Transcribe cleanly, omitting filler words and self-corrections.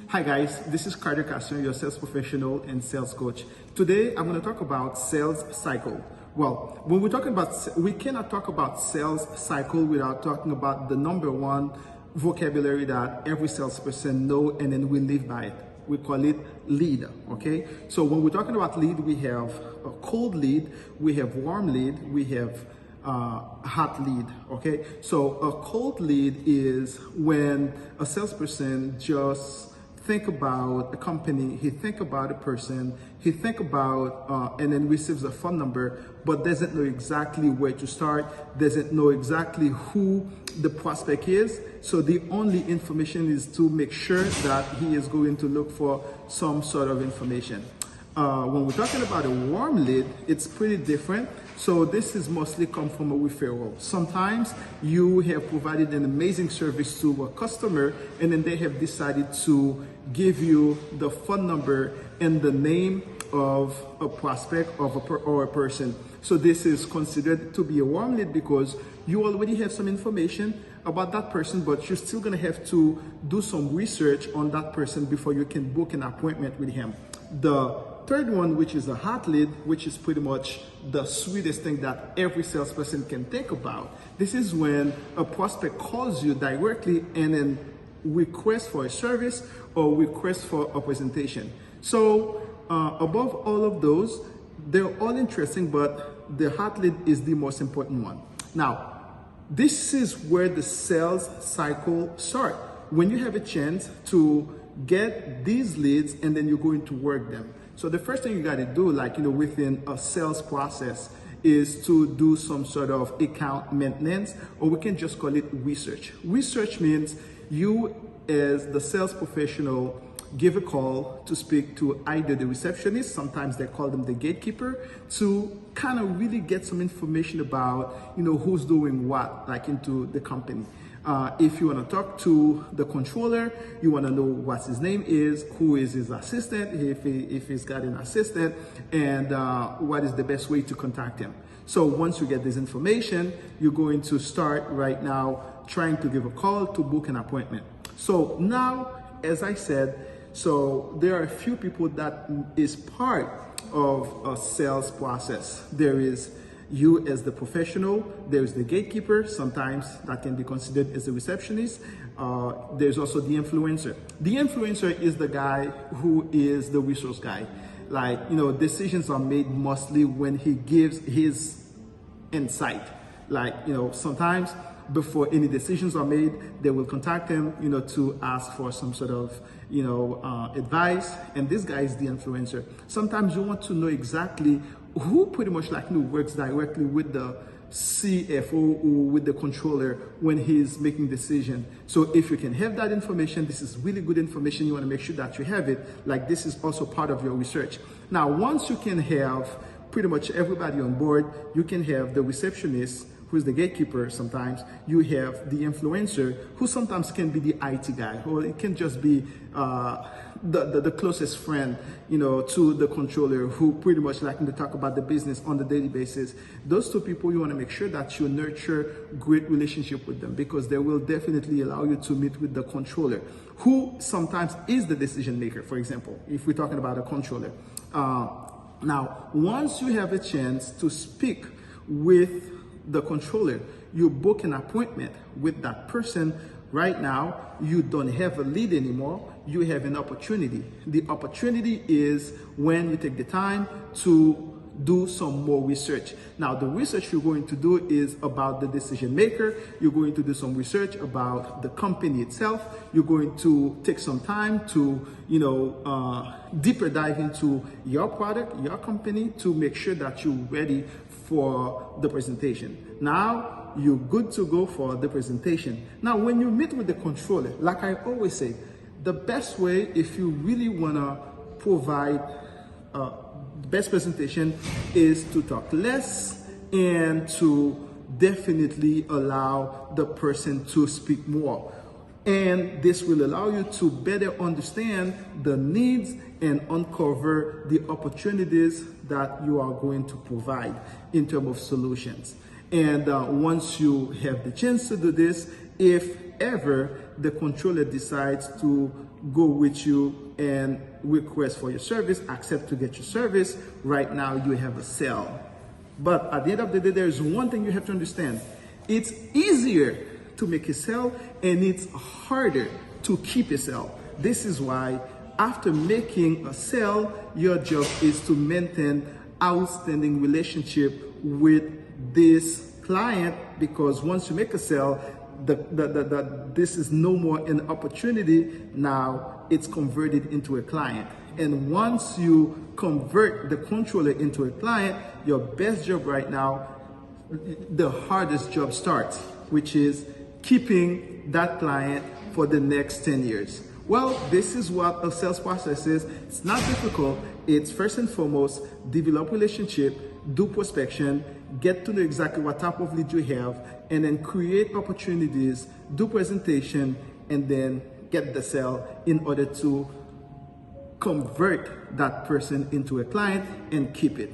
Hi guys, this is Carter Castro, your sales professional and sales coach. Today I'm going to talk about sales cycle. Well, when we're talking about, we cannot talk about sales cycle without talking about the number one vocabulary that every salesperson know, and then we live by it. We call it lead, okay? So when we're talking about lead, we have a cold lead, we have warm lead, we have hot lead, okay? So a cold lead is when a salesperson just think about a company, he think about a person, he think about and then receives a phone number, but doesn't know exactly where to start, doesn't know exactly who the prospect is. So the only information is to make sure that he is going to look for some sort of information. When we're talking about a warm lead, it's pretty different. So this is mostly come from a referral. Sometimes you have provided an amazing service to a customer, and then they have decided to give you the phone number and the name of a prospect or a person. So this is considered to be a warm lead because you already have some information about that person, but you're still gonna have to do some research on that person before you can book an appointment with him. The third one, which is a hot lead, which is pretty much the sweetest thing that every salesperson can think about. This is when a prospect calls you directly and then requests for a service or request for a presentation. So above all of those, they're all interesting, but the hot lead is the most important one. Now, this is where the sales cycle starts. When you have a chance to get these leads and then you're going to work them. So the first thing you got to do, within a sales process, is to do some sort of account maintenance, or we can just call it research. Research means you, as the sales professional, give a call to speak to either the receptionist, sometimes they call them the gatekeeper, to kind of really get some information about, who's doing what, into the company. If you want to talk to the controller, you want to know what his name is, who is his assistant, if he's got an assistant, and what is the best way to contact him. So once you get this information, you're going to start right now trying to give a call to book an appointment. So now, as I said, so there are a few people that is part of a sales process. There is you as the professional, there's the gatekeeper, sometimes that can be considered as a receptionist. There's also the influencer. The influencer is the guy who is the resource guy. Decisions are made mostly when he gives his insight. Sometimes before any decisions are made, they will contact him, to ask for some sort of, advice. And this guy is the influencer. Sometimes you want to know exactly who pretty much works directly with the CFO or with the controller when he's making decision. So if you can have that information, this is really good information. You want to make sure that you have it. This is also part of your research. Now, once you can have pretty much everybody on board, you can have the receptionist, who's the gatekeeper sometimes, you have the influencer, who sometimes can be the IT guy, or it can just be the closest friend, to the controller, who pretty much to talk about the business on the daily basis. Those two people, you want to make sure that you nurture great relationship with them, because they will definitely allow you to meet with the controller, who sometimes is the decision maker. For example, if we're talking about a controller. Now, once you have a chance to speak with the controller, you book an appointment with that person. Right now, you don't have a lead anymore, you have an opportunity. The opportunity is when you take the time to do some more research. Now, the research you're going to do is about the decision maker. You're going to do some research about the company itself. You're going to take some time to, deeper dive into your product, your company, to make sure that you're ready for the presentation. Now, you're good to go for the presentation. Now, when you meet with the controller, like I always say, the best way, if you really want to provide best presentation, is to talk less and to definitely allow the person to speak more. And this will allow you to better understand the needs and uncover the opportunities that you are going to provide in terms of solutions. And once you have the chance to do this, if ever the controller decides to go with you and request for your service, accept to get your service. Right now you have a sale. But at the end of the day, there's one thing you have to understand. It's easier to make a sale and it's harder to keep a sale. This is why after making a sale, your job is to maintain outstanding relationship with this client, because once you make a sale, this is no more an opportunity. Now it's converted into a client. And once you convert the controller into a client, your best job right now, the hardest job starts, which is keeping that client for the next 10 years. Well, this is what a sales process is. It's not difficult. It's first and foremost, develop relationship, do prospection, get to know exactly what type of lead you have, and then create opportunities, do presentation, and then get the sale in order to convert that person into a client and keep it.